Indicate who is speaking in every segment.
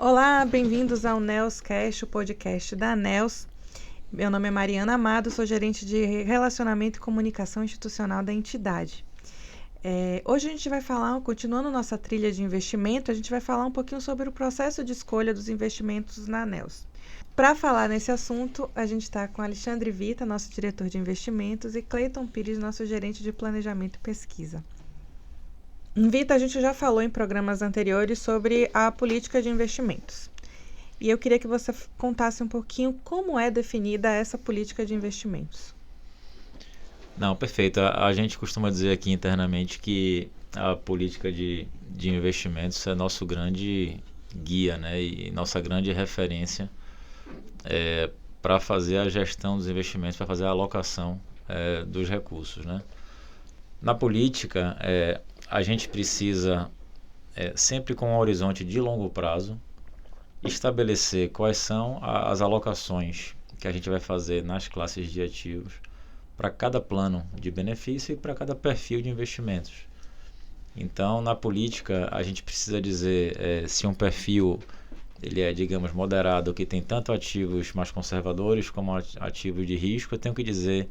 Speaker 1: Olá, bem-vindos ao Nelscast, o podcast da Nels. Meu nome é Mariana Amado, sou gerente de Relacionamento e Comunicação Institucional da entidade. Hoje a gente vai falar, continuando nossa trilha de investimento, a gente vai falar um pouquinho sobre o processo de escolha dos investimentos na Nels. Para falar nesse assunto, a gente está com Alexandre Vita, nosso diretor de investimentos, e Cleiton Pires, nosso gerente de planejamento e pesquisa. Vita, a gente já falou em programas anteriores sobre a política de investimentos. E eu queria que você contasse um pouquinho como é definida essa política de investimentos.
Speaker 2: Não, perfeito. A gente costuma dizer aqui internamente que a política de investimentos é nosso grande guia, né? E nossa grande referência para fazer a gestão dos investimentos, para fazer a alocação dos recursos, né? Na política, a gente precisa, sempre com um horizonte de longo prazo, estabelecer quais são as alocações que a gente vai fazer nas classes de ativos para cada plano de benefício e para cada perfil de investimentos. Então, na política, a gente precisa dizer se um perfil ele é, digamos, moderado, que tem tanto ativos mais conservadores como ativos de risco, eu tenho que dizer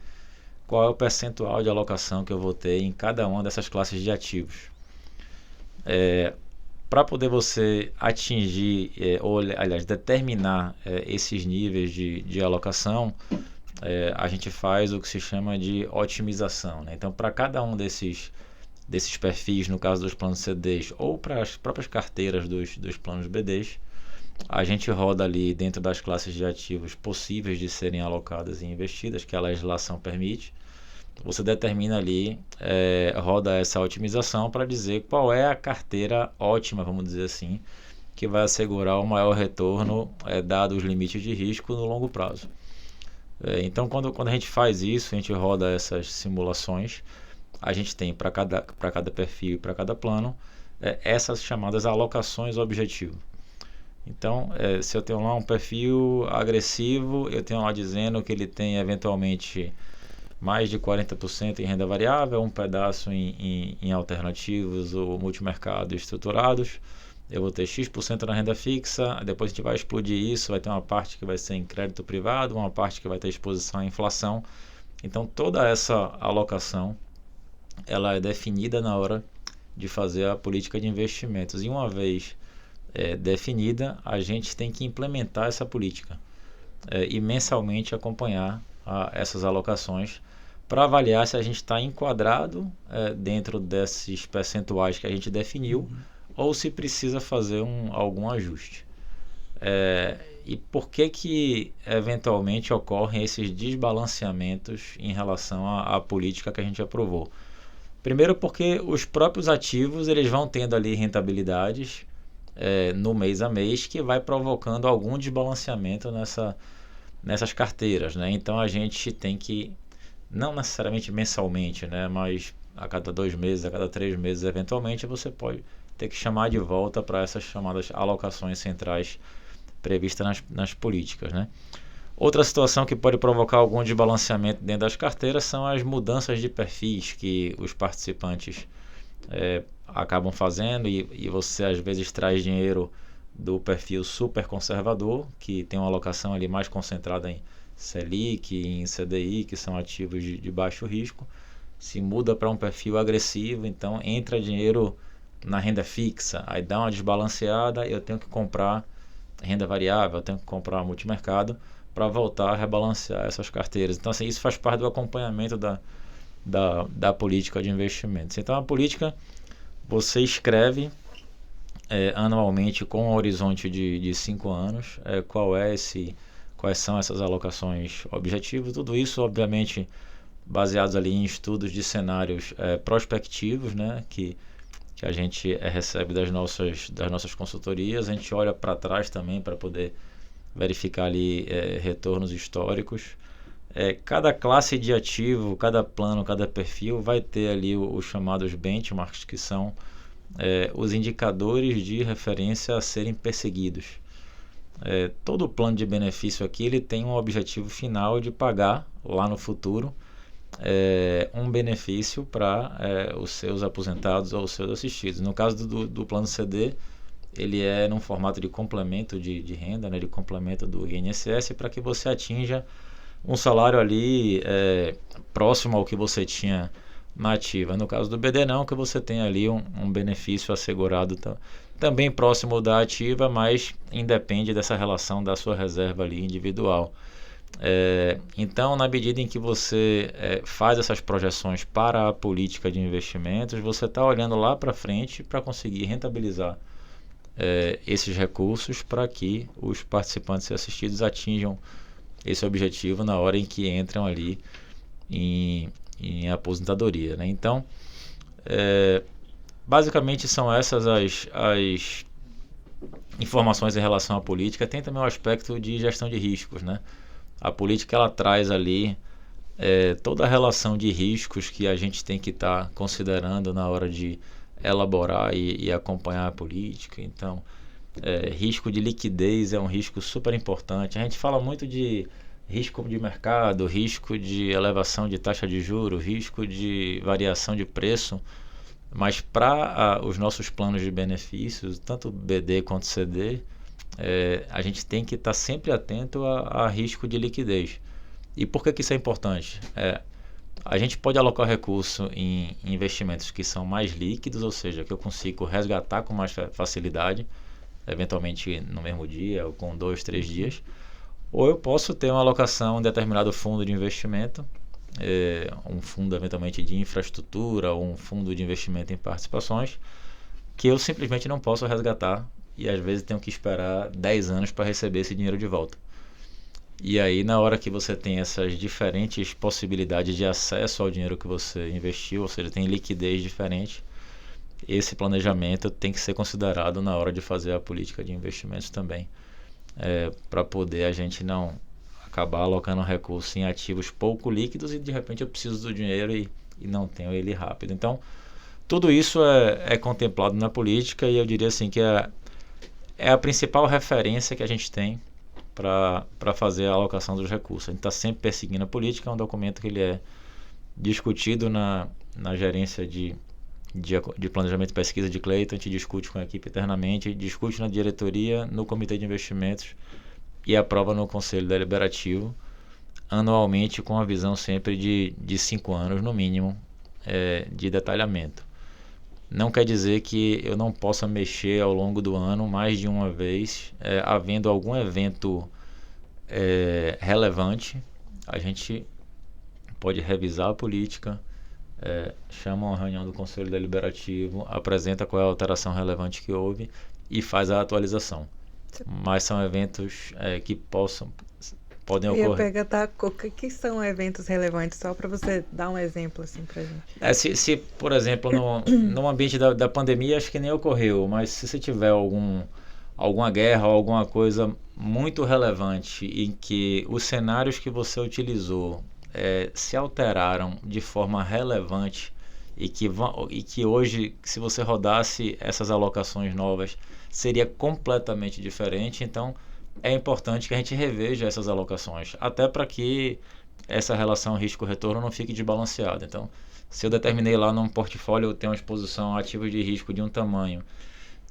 Speaker 2: qual é o percentual de alocação que eu vou ter em cada uma dessas classes de ativos. Para poder você atingir, ou aliás, determinar esses níveis de alocação, a gente faz o que se chama de otimização, né? Então, para cada um desses perfis, no caso dos planos CDs, ou para as próprias carteiras dos planos BDs, a gente roda ali dentro das classes de ativos possíveis de serem alocadas e investidas, que a legislação permite. Você determina ali, roda essa otimização para dizer qual é a carteira ótima, vamos dizer assim, que vai assegurar o maior retorno, dado os limites de risco no longo prazo. Então, quando a gente faz isso, a gente roda essas simulações, a gente tem para cada perfil e para cada plano, essas chamadas alocações objetivo. Então, se eu tenho lá um perfil agressivo, eu tenho lá dizendo que ele tem eventualmente mais de 40% em renda variável, um pedaço em alternativos ou multimercado estruturados. Eu vou ter X% na renda fixa, depois a gente vai explodir isso, vai ter uma parte que vai ser em crédito privado, uma parte que vai ter exposição à inflação. Então, toda essa alocação, ela é definida na hora de fazer a política de investimentos. E uma vez definida, a gente tem que implementar essa política e mensalmente acompanhar essas alocações para avaliar se a gente está enquadrado dentro desses percentuais que a gente definiu ou se precisa fazer algum ajuste. E por que eventualmente ocorrem esses desbalanceamentos em relação à política que a gente aprovou? Primeiro porque os próprios ativos eles vão tendo ali rentabilidades no mês a mês que vai provocando algum desbalanceamento nessas carteiras, né? Então a gente tem que, não necessariamente mensalmente, né? Mas a cada 2 meses, a cada 3 meses, eventualmente, você pode ter que chamar de volta para essas chamadas alocações centrais previstas nas políticas, né? Outra situação que pode provocar algum desbalanceamento dentro das carteiras são as mudanças de perfis que os participantes acabam fazendo e você às vezes traz dinheiro do perfil super conservador, que tem uma alocação ali mais concentrada em Selic, em CDI, que são ativos de baixo risco, se muda para um perfil agressivo, então entra dinheiro na renda fixa, aí dá uma desbalanceada, eu tenho que comprar renda variável, eu tenho que comprar multimercado para voltar a rebalancear essas carteiras. Então, assim, isso faz parte do acompanhamento da política de investimentos. Então, a política você escreve anualmente com um horizonte de 5 anos, quais são essas alocações objetivos, tudo isso obviamente baseados ali em estudos de cenários prospectivos, né, que a gente recebe das nossas consultorias, a gente olha para trás também para poder verificar ali retornos históricos. Cada classe de ativo, cada plano, cada perfil vai ter ali os chamados benchmarks, que são os indicadores de referência a serem perseguidos. Todo plano de benefício aqui ele tem um objetivo final de pagar lá no futuro um benefício para os seus aposentados ou os seus assistidos. No caso do plano CD, ele é num formato de complemento de renda, né, de complemento do INSS, para que você atinja um salário ali próximo ao que você tinha na ativa. No caso do BD não, que você tem ali um benefício assegurado também próximo da ativa, mas independe dessa relação da sua reserva ali individual. Então, na medida em que você faz essas projeções para a política de investimentos, você está olhando lá para frente para conseguir rentabilizar esses recursos para que os participantes e assistidos atinjam esse objetivo na hora em que entram ali em aposentadoria, né? Então, basicamente são essas as informações em relação à política. Tem também o aspecto de gestão de riscos, né? A política ela traz ali toda a relação de riscos que a gente tem que estar considerando na hora de elaborar e acompanhar a política. Então, risco de liquidez é um risco super importante. A gente fala muito de risco de mercado, risco de elevação de taxa de juros, risco de variação de preço, mas para os nossos planos de benefícios, tanto BD quanto CD, a gente tem que estar sempre atento a risco de liquidez. E por que isso é importante? A gente pode alocar recurso em investimentos que são mais líquidos, ou seja, que eu consigo resgatar com mais facilidade, eventualmente no mesmo dia ou com 2, 3 dias. Ou eu posso ter uma alocação em determinado fundo de investimento, um fundo eventualmente de infraestrutura ou um fundo de investimento em participações, que eu simplesmente não posso resgatar e às vezes tenho que esperar 10 anos para receber esse dinheiro de volta. E aí, na hora que você tem essas diferentes possibilidades de acesso ao dinheiro que você investiu, ou seja, tem liquidez diferente, esse planejamento tem que ser considerado na hora de fazer a política de investimentos também, para poder a gente não acabar alocando recursos em ativos pouco líquidos e de repente eu preciso do dinheiro e não tenho ele rápido. Então, tudo isso é contemplado na política e eu diria assim que é a principal referência que a gente tem para fazer a alocação dos recursos. A gente está sempre perseguindo a política, é um documento que ele é discutido na gerência de planejamento e pesquisa de Clayton, a gente discute com a equipe internamente, discute na diretoria, no comitê de investimentos e aprova no conselho deliberativo anualmente, com a visão sempre de 5 anos no mínimo de detalhamento. Não quer dizer que eu não possa mexer ao longo do ano mais de uma vez, havendo algum evento relevante, a gente pode revisar a política, chama uma reunião do Conselho Deliberativo, apresenta qual é a alteração relevante que houve e faz a atualização. Mas são eventos que podem ocorrer.
Speaker 1: Eu ia perguntar o que são eventos relevantes, só para você dar um exemplo assim para a gente.
Speaker 2: Se, por exemplo, no ambiente da pandemia, acho que nem ocorreu, mas se você tiver alguma guerra ou alguma coisa muito relevante em que os cenários que você utilizou se alteraram de forma relevante e que hoje, se você rodasse essas alocações novas, seria completamente diferente. Então, é importante que a gente reveja essas alocações, até para que essa relação risco-retorno não fique desbalanceada. Então, se eu determinei lá num portfólio, eu tenho uma exposição ativa de risco de um tamanho,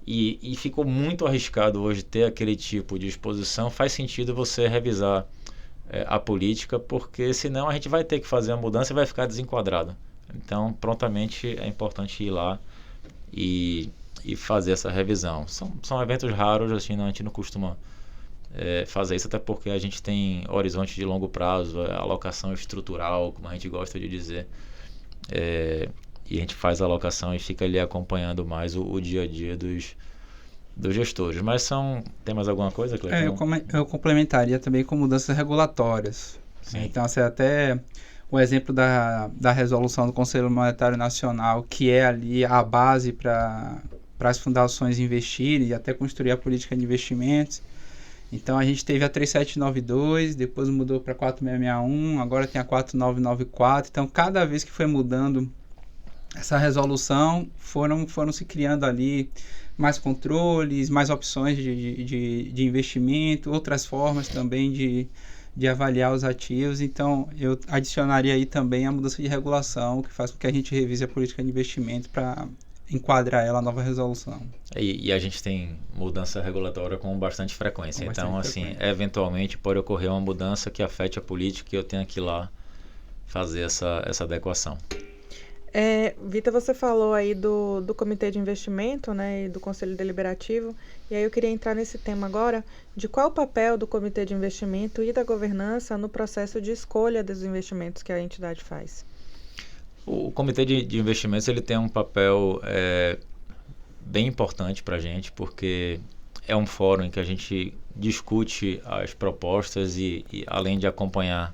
Speaker 2: e ficou muito arriscado hoje ter aquele tipo de exposição, faz sentido você revisar a política, porque senão a gente vai ter que fazer a mudança e vai ficar desenquadrado. Então, prontamente é importante ir lá e fazer essa revisão. São eventos raros, assim, a gente não costuma fazer isso, até porque a gente tem horizonte de longo prazo, alocação estrutural, como a gente gosta de dizer, e a gente faz a alocação e fica ali acompanhando mais o dia a dia dos gestores. Mas tem mais alguma coisa, Cleiton?
Speaker 3: Eu complementaria também com mudanças regulatórias.
Speaker 2: Sim.
Speaker 3: Então, até o exemplo da resolução do Conselho Monetário Nacional, que é ali a base para as fundações investirem e até construir a política de investimentos. Então, a gente teve a 3792, depois mudou para 4661, agora tem a 4994. Então, cada vez que foi mudando essa resolução, foram se criando ali mais controles, mais opções de investimento, outras formas também de avaliar os ativos. Então, eu adicionaria aí também a mudança de regulação, que faz com que a gente revise a política de investimento para enquadrar ela a nova resolução.
Speaker 2: E a gente tem mudança regulatória com bastante frequência. Então, assim, eventualmente pode ocorrer uma mudança que afete a política e eu tenho que ir lá fazer essa adequação.
Speaker 1: Vitor, você falou aí do Comitê de Investimento, né, e do Conselho Deliberativo, e aí eu queria entrar nesse tema agora, de qual o papel do Comitê de Investimento e da governança no processo de escolha dos investimentos que a entidade faz.
Speaker 2: O Comitê de Investimentos ele tem um papel bem importante para a gente, porque é um fórum em que a gente discute as propostas e além de acompanhar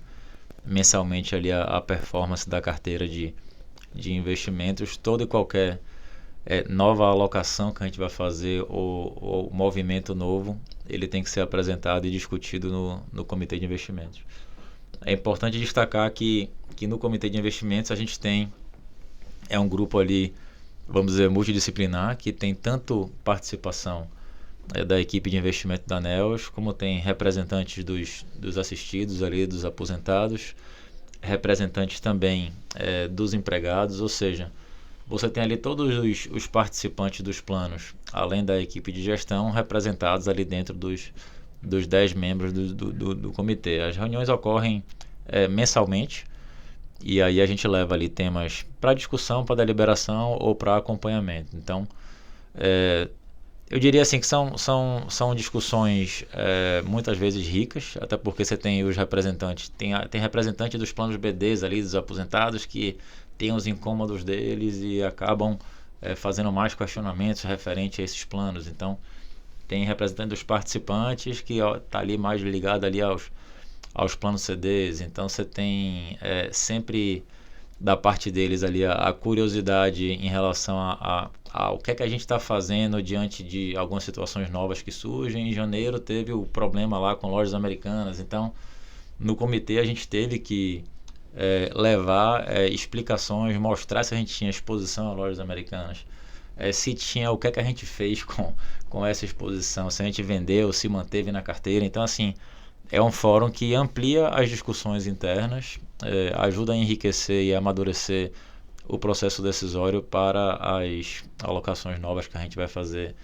Speaker 2: mensalmente ali a performance da carteira de investimentos, toda e qualquer nova alocação que a gente vai fazer ou movimento novo, ele tem que ser apresentado e discutido no Comitê de Investimentos. É importante destacar que no Comitê de Investimentos a gente tem um grupo ali, vamos dizer, multidisciplinar, que tem tanto participação da equipe de investimento da ANEELS, como tem representantes dos assistidos ali, dos aposentados, representantes também dos empregados, ou seja, você tem ali todos os participantes dos planos, além da equipe de gestão, representados ali dentro dos 10 membros do comitê. As reuniões ocorrem mensalmente e aí a gente leva ali temas para discussão, para deliberação ou para acompanhamento. Então, eu diria assim que são discussões muitas vezes ricas, até porque você tem os representantes, tem representante dos planos BDs ali, dos aposentados, que tem os incômodos deles e acabam fazendo mais questionamentos referente a esses planos. Então, tem representante dos participantes que está ali mais ligado ali aos planos CDs. Então, você tem sempre da parte deles ali a curiosidade em relação ao que é que a gente está fazendo diante de algumas situações novas que surgem. Em janeiro teve o problema lá com lojas americanas, então no comitê a gente teve que levar explicações, mostrar se a gente tinha exposição a lojas americanas, se tinha, o que é que a gente fez com essa exposição, se a gente vendeu, se manteve na carteira. Então assim, é um fórum que amplia as discussões internas, ajuda a enriquecer e a amadurecer o processo decisório para as alocações novas que a gente vai fazer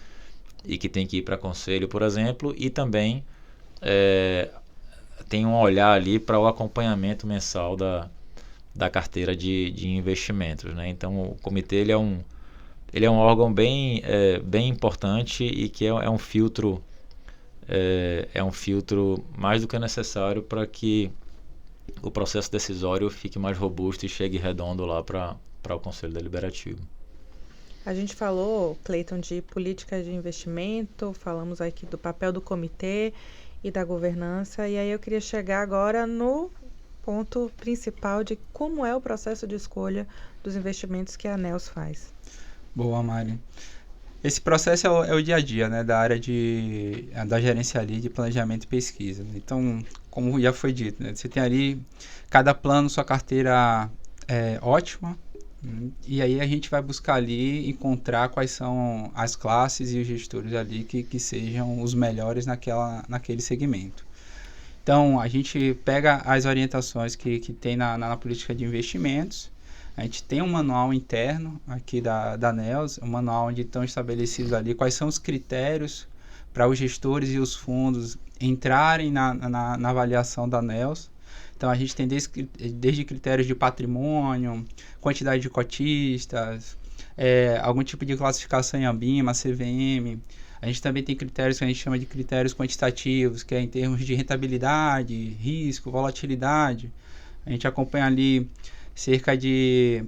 Speaker 2: e que tem que ir para conselho, por exemplo, e também tem um olhar ali para o acompanhamento mensal da carteira de investimentos, né? Então o comitê ele é um órgão bem importante e que é um filtro mais do que necessário para que o processo decisório fique mais robusto e chegue redondo lá para o Conselho Deliberativo.
Speaker 1: A gente falou, Cleiton, de política de investimento, falamos aqui do papel do comitê e da governança, e aí eu queria chegar agora no ponto principal de como é o processo de escolha dos investimentos que a ANEELS faz.
Speaker 3: Boa, Mari. Esse processo é o dia a dia, né, da área da gerência ali de planejamento e pesquisa. Então, como já foi dito, né, você tem ali cada plano, sua carteira ótima, e aí a gente vai buscar ali encontrar quais são as classes e os gestores ali que sejam os melhores naquele segmento. Então, a gente pega as orientações que tem na política de investimentos. A gente tem um manual interno aqui da ANEELS, um manual onde estão estabelecidos ali quais são os critérios para os gestores e os fundos entrarem na avaliação da ANEELS. Então, a gente tem desde critérios de patrimônio, quantidade de cotistas, algum tipo de classificação em ANBIMA, CVM. A gente também tem critérios que a gente chama de critérios quantitativos, que é em termos de rentabilidade, risco, volatilidade. A gente acompanha ali cerca de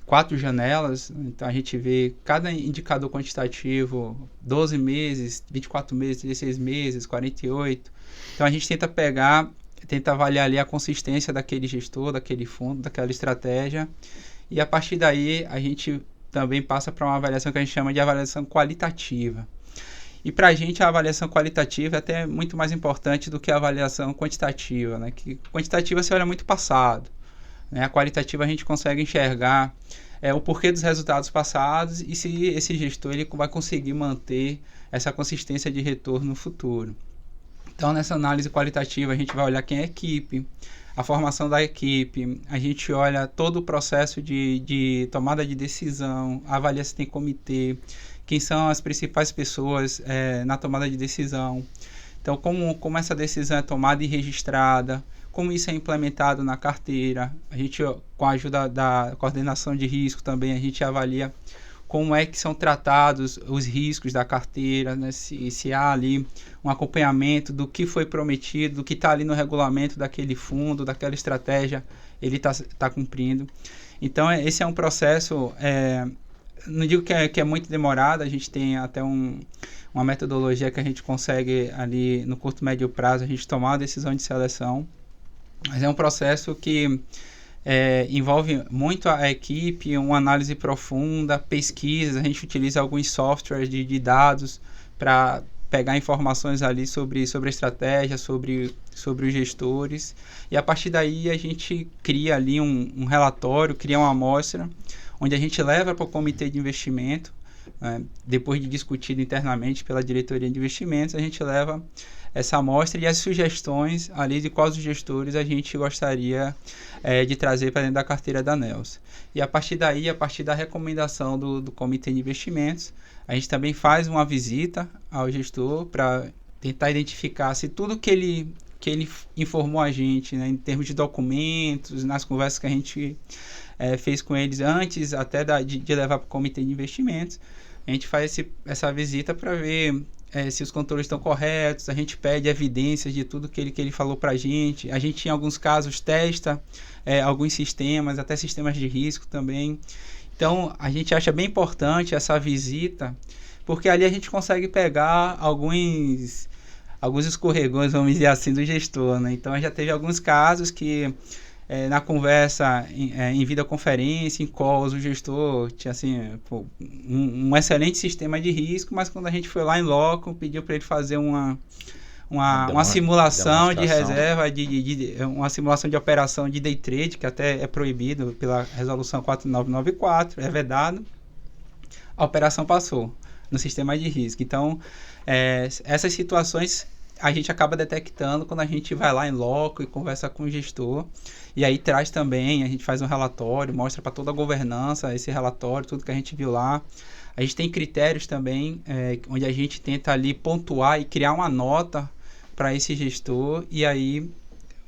Speaker 3: 4 janelas, então a gente vê cada indicador quantitativo, 12 meses, 24 meses, 16 meses, 48. Então a gente tenta avaliar ali a consistência daquele gestor, daquele fundo, daquela estratégia, e a partir daí a gente também passa para uma avaliação que a gente chama de avaliação qualitativa. E para a gente a avaliação qualitativa é até muito mais importante do que a avaliação quantitativa, né? Que quantitativa você olha muito passado, né? A qualitativa a gente consegue enxergar o porquê dos resultados passados e se esse gestor ele vai conseguir manter essa consistência de retorno no futuro. Então, nessa análise qualitativa, a gente vai olhar quem é a equipe, a formação da equipe, a gente olha todo o processo de tomada de decisão, avalia se tem comitê, quem são as principais pessoas na tomada de decisão. Então, como essa decisão é tomada e registrada, como isso é implementado na carteira. A gente, com a ajuda da coordenação de risco também, a gente avalia como é que são tratados os riscos da carteira, né? Se há ali um acompanhamento do que foi prometido, do que está ali no regulamento daquele fundo, daquela estratégia, ele está cumprindo. Então, esse é um processo, não digo que é muito demorado, a gente tem até uma metodologia que a gente consegue ali no curto, médio prazo, a gente tomar a decisão de seleção, mas é um processo que envolve muito a equipe, uma análise profunda, pesquisas, a gente utiliza alguns softwares de dados para pegar informações ali sobre a estratégia, sobre os gestores, e a partir daí a gente cria ali um relatório, cria uma amostra, onde a gente leva para o comitê de investimento, depois de discutido internamente pela diretoria de investimentos, a gente leva essa amostra e as sugestões ali de quais os gestores a gente gostaria de trazer para dentro da carteira da ANEELS. E a partir daí, a partir da recomendação do Comitê de Investimentos, a gente também faz uma visita ao gestor para tentar identificar se tudo que ele informou a gente, né, em termos de documentos, nas conversas que a gente fez com eles antes até de levar para o Comitê de Investimentos, a gente faz essa visita para ver se os controles estão corretos, a gente pede evidências de tudo que ele falou para a gente, em alguns casos testa alguns sistemas, até sistemas de risco também. Então, a gente acha bem importante essa visita, porque ali a gente consegue pegar alguns escorregões, vamos dizer assim, do gestor, né? Então, já teve alguns casos que na conversa, em videoconferência, em calls, o gestor tinha assim, um excelente sistema de risco, mas quando a gente foi lá em loco, pediu para ele fazer uma simulação de reserva, uma simulação de operação de day trade, que até é proibido pela resolução 4994, é vedado, a operação passou no sistema de risco. Então, essas situações a gente acaba detectando quando a gente vai lá em loco e conversa com o gestor, e aí traz também, a gente faz um relatório, mostra para toda a governança esse relatório, tudo que a gente viu lá. A gente tem critérios também, onde a gente tenta ali pontuar e criar uma nota para esse gestor, e aí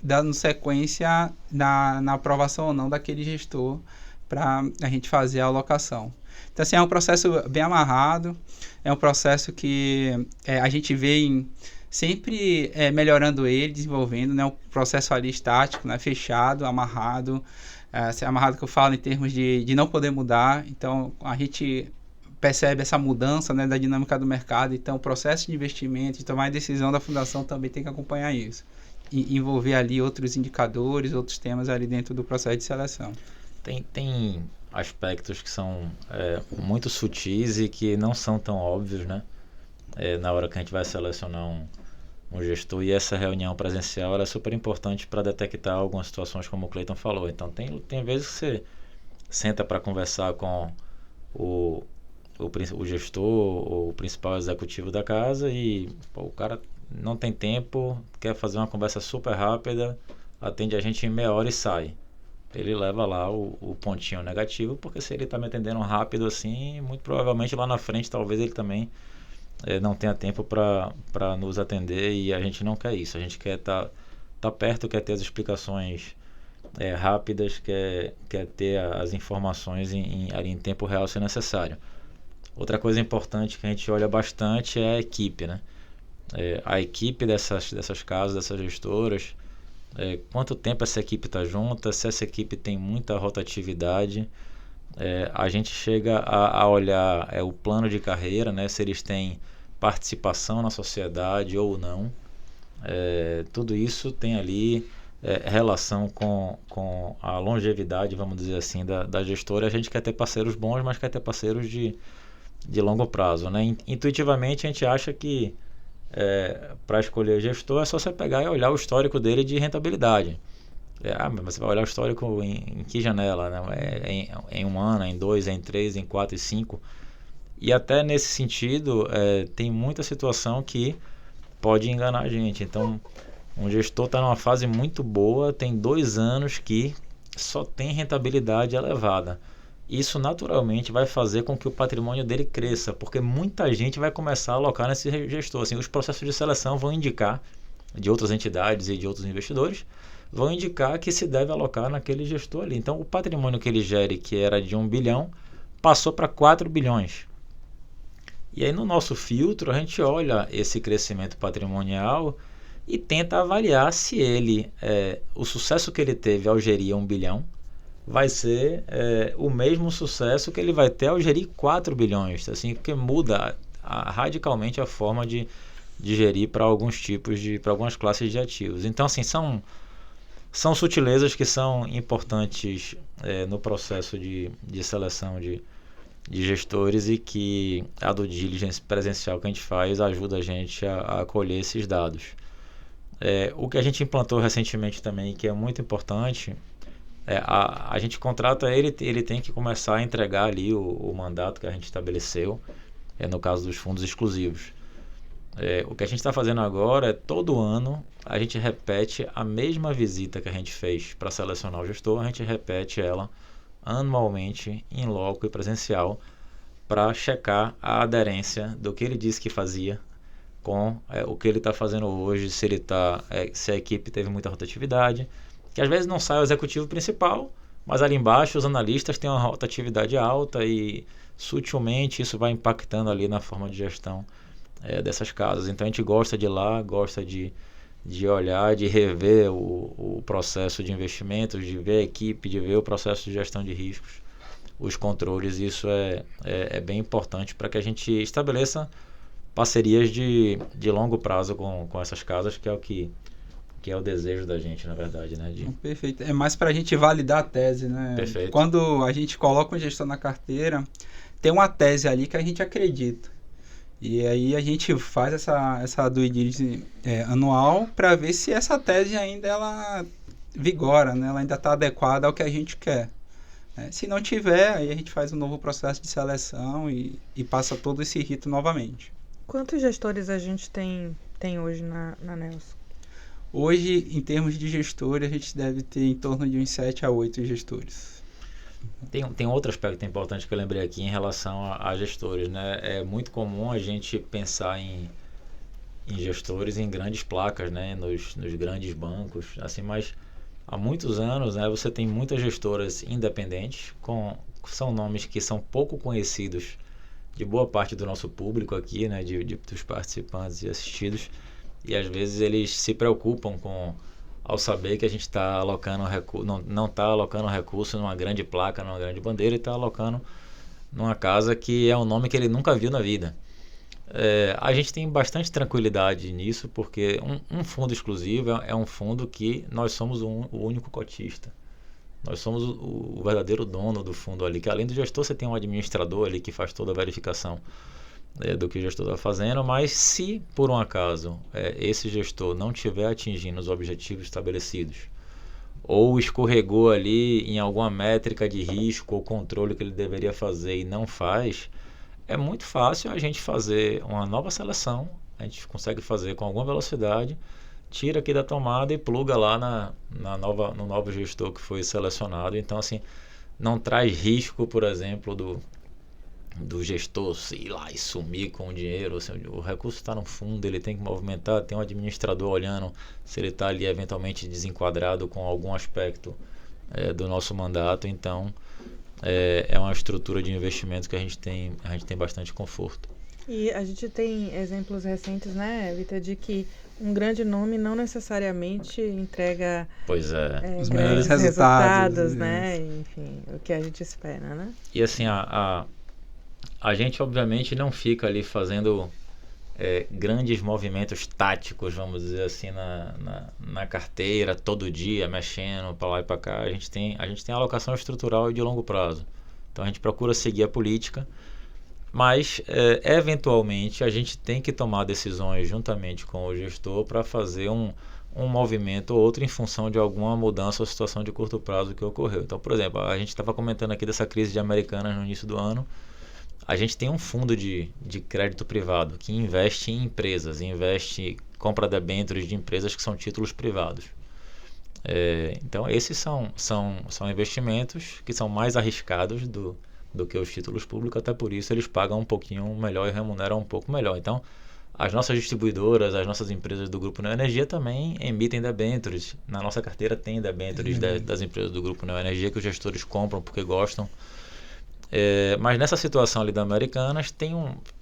Speaker 3: dando sequência na aprovação ou não daquele gestor para a gente fazer a alocação. Então, assim, é um processo bem amarrado, é um processo que a gente vê sempre melhorando ele, desenvolvendo, né? Um processo ali estático, né? Fechado, amarrado, amarrado que eu falo em termos de não poder mudar. Então, a gente percebe essa mudança, né, da dinâmica do mercado. Então, o processo de investimento, de tomar a decisão da fundação também tem que acompanhar isso. E envolver ali outros indicadores, outros temas ali dentro do processo de seleção.
Speaker 2: Tem aspectos que são muito sutis e que não são tão óbvios, né? Na hora que a gente vai selecionar um gestor, e essa reunião presencial ela é super importante para detectar algumas situações, como o Cleiton falou. Então, tem vezes que você senta para conversar com o gestor ou o principal executivo da casa e o cara não tem tempo, quer fazer uma conversa super rápida, atende a gente em meia hora e sai. Ele leva lá o pontinho negativo, porque se ele está me atendendo rápido assim, muito provavelmente lá na frente talvez ele também não tenha tempo para nos atender, e a gente não quer isso. A gente quer estar perto, quer ter as explicações rápidas, quer ter as informações ali em tempo real se necessário. Outra coisa importante que a gente olha bastante é a equipe, né? A equipe dessas casas, dessas gestoras, quanto tempo essa equipe está junta, se essa equipe tem muita rotatividade. A gente chega a olhar o plano de carreira, né? Se eles têm participação na sociedade ou não. Tudo isso tem ali relação com a longevidade, vamos dizer assim, da gestora. A gente quer ter parceiros bons, mas quer ter parceiros de longo prazo, né? Intuitivamente a gente acha que para escolher gestor é só você pegar e olhar o histórico dele de rentabilidade. Mas você vai olhar o histórico em que janela, né? Em 1 ano, em 2, em 3, em 4 e 5. E até nesse sentido tem muita situação que pode enganar a gente. Então, um gestor está numa fase muito boa, tem 2 anos que só tem rentabilidade elevada. Isso naturalmente vai fazer com que o patrimônio dele cresça, porque muita gente vai começar a alocar nesse gestor. Assim, os processos de seleção vão indicar, de outras entidades e de outros investidores, vão indicar que se deve alocar naquele gestor ali. Então, o patrimônio que ele gere, que era de 1 bilhão, passou para 4 bilhões. E aí, no nosso filtro, a gente olha esse crescimento patrimonial e tenta avaliar se ele, o sucesso que ele teve ao gerir 1 bilhão, vai ser o mesmo sucesso que ele vai ter ao gerir 4 bilhões, assim, porque muda radicalmente a forma de gerir para alguns tipos para algumas classes de ativos. Então, assim, são sutilezas que são importantes no processo de seleção de gestores, e que a due diligence presencial que a gente faz ajuda a gente a colher esses dados. O que a gente implantou recentemente também, que é muito importante, a gente contrata ele tem que começar a entregar ali o mandato que a gente estabeleceu, no caso dos fundos exclusivos. O que a gente está fazendo agora é, todo ano, a gente repete a mesma visita que a gente fez para selecionar o gestor, a gente repete ela anualmente, em loco e presencial, para checar a aderência do que ele disse que fazia com o que ele está fazendo hoje, se a equipe teve muita rotatividade, que às vezes não sai o executivo principal, mas ali embaixo os analistas têm uma rotatividade alta e sutilmente isso vai impactando ali na forma de gestão dessas casas. Então a gente gosta de ir lá, gosta de olhar, de rever o processo de investimentos, de ver a equipe, de ver o processo de gestão de riscos, os controles. Isso é bem importante para que a gente estabeleça parcerias de longo prazo com essas casas, que é o desejo da gente, na verdade, né?
Speaker 3: Perfeito. É mais para a gente validar a tese, né?
Speaker 2: Perfeito.
Speaker 3: Quando a gente coloca um gestor na carteira, tem uma tese ali que a gente acredita. E aí a gente faz essa due diligence anual para ver se essa tese ainda ela vigora, né? Ela ainda está adequada ao que a gente quer. Se não tiver, aí a gente faz um novo processo de seleção e passa todo esse rito novamente.
Speaker 1: Quantos gestores a gente tem hoje na Nelson?
Speaker 3: Hoje, em termos de gestores, a gente deve ter em torno de uns 7 a 8 gestores.
Speaker 2: Tem outro aspecto importante que eu lembrei aqui em relação a gestores, né? É muito comum a gente pensar em gestores em grandes placas, né? Nos grandes bancos, assim, mas há muitos anos, né, você tem muitas gestoras independentes, são nomes que são pouco conhecidos de boa parte do nosso público aqui, né, dos participantes e assistidos, e às vezes eles se preocupam ao saber que a gente está alocando não está alocando recurso numa grande placa, numa grande bandeira, e está alocando numa casa que é um nome que ele nunca viu na vida. A gente tem bastante tranquilidade nisso, porque um fundo exclusivo é um fundo que nós somos o único cotista. Nós somos o verdadeiro dono do fundo ali, que além do gestor você tem um administrador ali que faz toda a verificação do que o gestor está fazendo, mas se por um acaso esse gestor não estiver atingindo os objetivos estabelecidos, ou escorregou ali em alguma métrica de risco ou controle que ele deveria fazer e não faz, é muito fácil a gente fazer uma nova seleção. A gente consegue fazer com alguma velocidade, tira aqui da tomada e pluga lá no novo gestor que foi selecionado. Então, assim, não traz risco, por exemplo, do gestor ir lá e sumir com o dinheiro. Assim, o recurso está no fundo, ele tem que movimentar, tem um administrador olhando se ele está ali eventualmente desenquadrado com algum aspecto do nosso mandato. Então, é uma estrutura de investimento que a gente tem bastante conforto.
Speaker 1: E a gente tem exemplos recentes, né, Vitor, de que um grande nome não necessariamente entrega
Speaker 3: os
Speaker 1: melhores
Speaker 3: melhores resultados,
Speaker 1: né? Enfim, o que a gente espera, né?
Speaker 2: E assim, a gente obviamente não fica ali fazendo grandes movimentos táticos, vamos dizer assim, na carteira, todo dia, mexendo para lá e para cá. A gente tem alocação estrutural e de longo prazo. Então a gente procura seguir a política, mas eventualmente a gente tem que tomar decisões juntamente com o gestor para fazer um movimento ou outro em função de alguma mudança ou situação de curto prazo que ocorreu. Então, por exemplo, a gente estava comentando aqui dessa crise de Americanas no início do ano. A gente tem um fundo de crédito privado que investe em empresas, investe compra debêntures de empresas que são títulos privados. Então, esses são investimentos que são mais arriscados do que os títulos públicos, até por isso eles pagam um pouquinho melhor e remuneram um pouco melhor. Então, as nossas distribuidoras, as nossas empresas do Grupo Neoenergia também emitem debêntures. Na nossa carteira tem debêntures das empresas do Grupo Neoenergia que os gestores compram porque gostam. Mas nessa situação ali da Americanas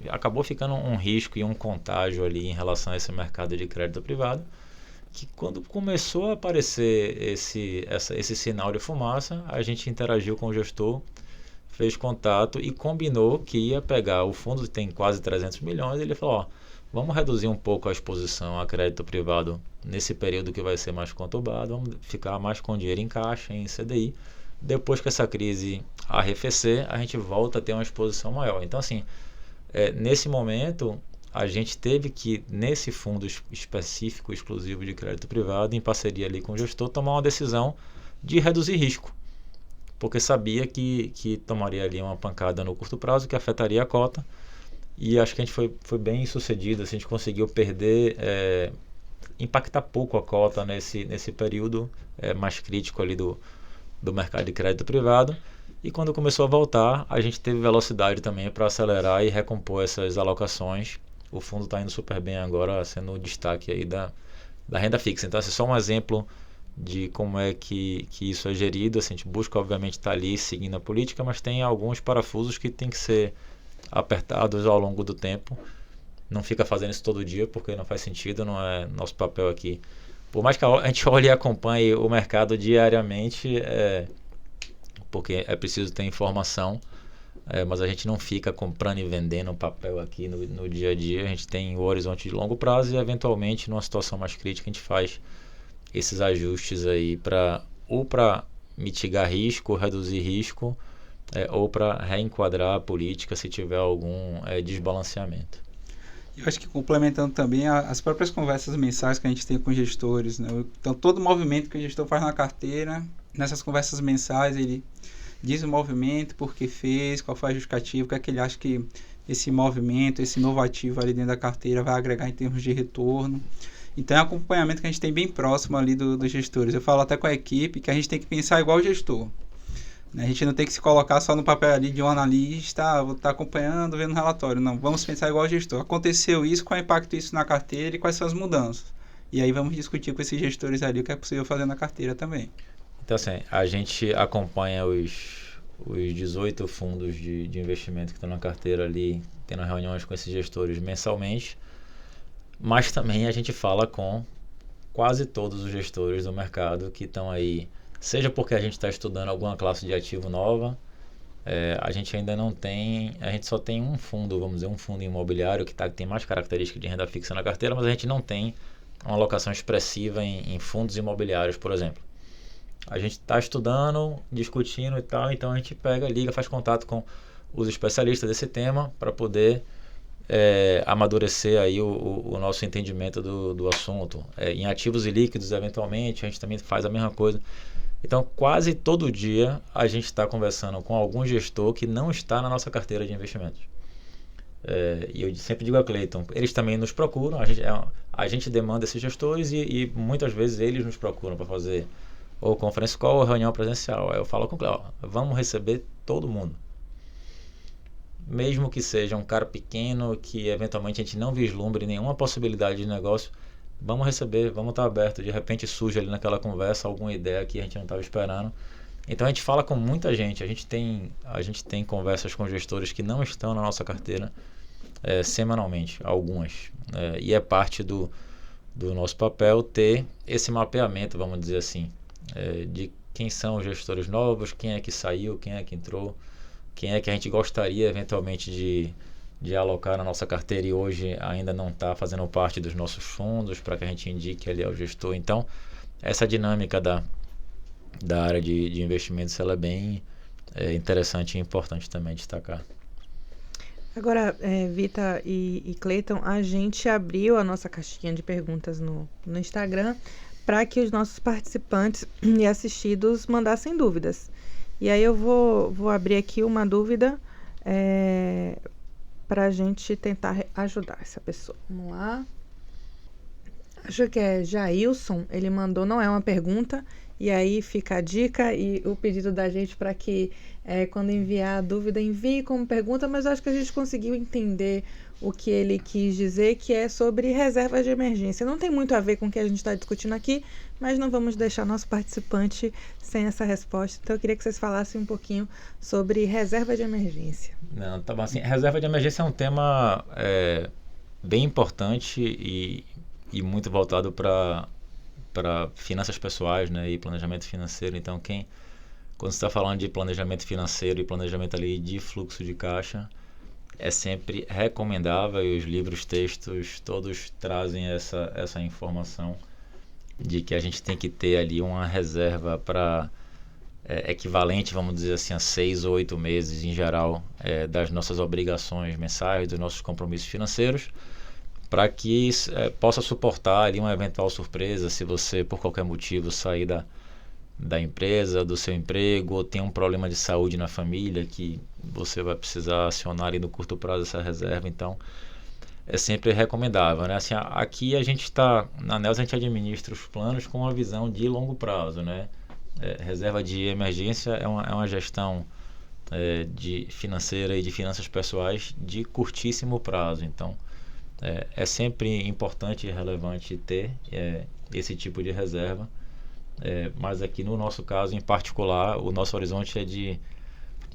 Speaker 2: acabou ficando um risco e um contágio ali em relação a esse mercado de crédito privado, que quando começou a aparecer esse sinal de fumaça, a gente interagiu com o gestor, fez contato e combinou que ia pegar o fundo, que tem quase 300 milhões, e ele falou, vamos reduzir um pouco a exposição a crédito privado nesse período que vai ser mais conturbado, vamos ficar mais com dinheiro em caixa, em CDI. Depois que essa crise arrefecer, a gente volta a ter uma exposição maior. Então, assim, nesse momento, a gente teve que, nesse fundo específico, exclusivo de crédito privado, em parceria ali com o gestor, tomar uma decisão de reduzir risco, porque sabia que tomaria ali uma pancada no curto prazo, que afetaria a cota, e acho que a gente foi bem sucedido, assim, a gente conseguiu impactar pouco a cota nesse período mais crítico ali do mercado de crédito privado, e quando começou a voltar, a gente teve velocidade também para acelerar e recompor essas alocações. O fundo está indo super bem agora, sendo o destaque aí da renda fixa. Então, esse é só um exemplo de como é que isso é gerido. Assim, a gente busca, obviamente, estar ali seguindo a política, mas tem alguns parafusos que tem que ser apertados ao longo do tempo. Não fica fazendo isso todo dia, porque não faz sentido, não é nosso papel aqui. Por mais que a gente olhe e acompanhe o mercado diariamente, porque é preciso ter informação, mas a gente não fica comprando e vendendo papel aqui no dia a dia. A gente tem o horizonte de longo prazo e, eventualmente, numa situação mais crítica, a gente faz esses ajustes aí para mitigar risco, reduzir risco, ou para reenquadrar a política se tiver algum desbalanceamento.
Speaker 3: Eu acho que complementando também as próprias conversas mensais que a gente tem com gestores, né? Então, todo movimento que o gestor faz na carteira, nessas conversas mensais, ele diz o movimento, por que fez, qual foi a justificativa, o que é que ele acha que esse movimento, esse novo ativo ali dentro da carteira vai agregar em termos de retorno. Então, é um acompanhamento que a gente tem bem próximo ali dos gestores. Eu falo até com a equipe que a gente tem que pensar igual o gestor. A gente não tem que se colocar só no papel ali de um analista, vou estar acompanhando, vendo o relatório. Não, vamos pensar igual o gestor. Aconteceu isso, qual é o impacto disso na carteira e quais são as mudanças. E aí vamos discutir com esses gestores ali o que é possível fazer na carteira também.
Speaker 2: Então, assim, a gente acompanha os 18 fundos de investimento que estão na carteira ali, tendo reuniões com esses gestores mensalmente, mas também a gente fala com quase todos os gestores do mercado que estão aí, seja porque a gente está estudando alguma classe de ativo nova, a gente ainda não tem, a gente só tem um fundo, vamos dizer, um fundo imobiliário que tem mais características de renda fixa na carteira, mas a gente não tem uma alocação expressiva em fundos imobiliários, por exemplo. A gente está estudando, discutindo e tal, então a gente liga, faz contato com os especialistas desse tema para poder amadurecer aí o nosso entendimento do assunto. Em ativos e líquidos, eventualmente, a gente também faz a mesma coisa. Então, quase todo dia a gente está conversando com algum gestor que não está na nossa carteira de investimentos. E eu sempre digo a Cleiton, eles também nos procuram, a gente demanda esses gestores e muitas vezes eles nos procuram para fazer ou conference call ou reunião presencial. Aí eu falo com o Cléo, vamos receber todo mundo. Mesmo que seja um cara pequeno, que eventualmente a gente não vislumbre nenhuma possibilidade de negócio, vamos receber, vamos estar aberto. De repente surge ali naquela conversa alguma ideia que a gente não estava esperando. Então a gente fala com muita gente, a gente tem conversas com gestores que não estão na nossa carteira semanalmente, algumas. E é parte do nosso papel ter esse mapeamento, vamos dizer assim, de quem são os gestores novos, quem é que saiu, quem é que entrou, quem é que a gente gostaria eventualmente de alocar na nossa carteira e hoje ainda não está fazendo parte dos nossos fundos, para que a gente indique ali ao gestor. Então, essa dinâmica da área de investimentos, ela é bem interessante e importante também destacar.
Speaker 1: Agora, Vita e Cleiton, a gente abriu a nossa caixinha de perguntas no Instagram para que os nossos participantes e assistidos mandassem dúvidas. E aí eu vou abrir aqui uma dúvida para a gente tentar ajudar essa pessoa. Vamos lá. Acho que é Jailson, ele mandou, não é uma pergunta, e aí fica a dica e o pedido da gente para que quando enviar a dúvida, envie como pergunta, mas eu acho que a gente conseguiu entender o que ele quis dizer, que é sobre reserva de emergência. Não tem muito a ver com o que a gente está discutindo aqui, mas não vamos deixar nosso participante sem essa resposta. Então eu queria que vocês falassem um pouquinho sobre reserva de emergência.
Speaker 2: Não, tá bom. Assim, reserva de emergência é um tema bem importante e muito voltado para finanças pessoais, né, e planejamento financeiro. Então, quando você está falando de planejamento financeiro e planejamento ali de fluxo de caixa, é sempre recomendável, e os livros, textos, todos trazem essa informação de que a gente tem que ter ali uma reserva para equivalente, vamos dizer assim, a 6 ou 8 meses em geral das nossas obrigações mensais, dos nossos compromissos financeiros, para que possa suportar ali uma eventual surpresa se você, por qualquer motivo, sair da empresa, do seu emprego, ou tem um problema de saúde na família que você vai precisar acionar ali no curto prazo essa reserva. Então, é sempre recomendável, né? Assim, aqui a gente está, na NEOS a gente administra os planos com uma visão de longo prazo, né? Reserva de emergência é uma gestão de financeira e de finanças pessoais de curtíssimo prazo. Então, é sempre importante e relevante ter esse tipo de reserva. Mas aqui no nosso caso em particular, o nosso horizonte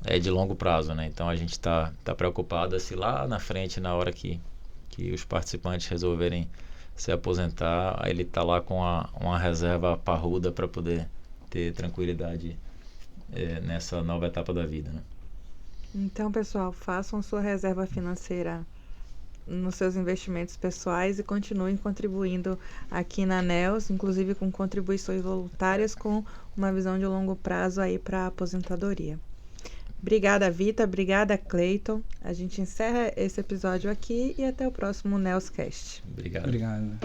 Speaker 2: é de longo prazo, né? Então a gente está preocupado se lá na frente, na hora que os participantes resolverem se aposentar, ele está lá com uma reserva parruda para poder ter tranquilidade nessa nova etapa da vida, né?
Speaker 1: Então, pessoal, façam sua reserva financeira nos seus investimentos pessoais e continuem contribuindo aqui na NEOS, inclusive com contribuições voluntárias com uma visão de longo prazo aí para a aposentadoria. Obrigada, Vita. Obrigada, Cleiton. A gente encerra esse episódio aqui e até o próximo NEOScast.
Speaker 2: Obrigado.
Speaker 3: Obrigado.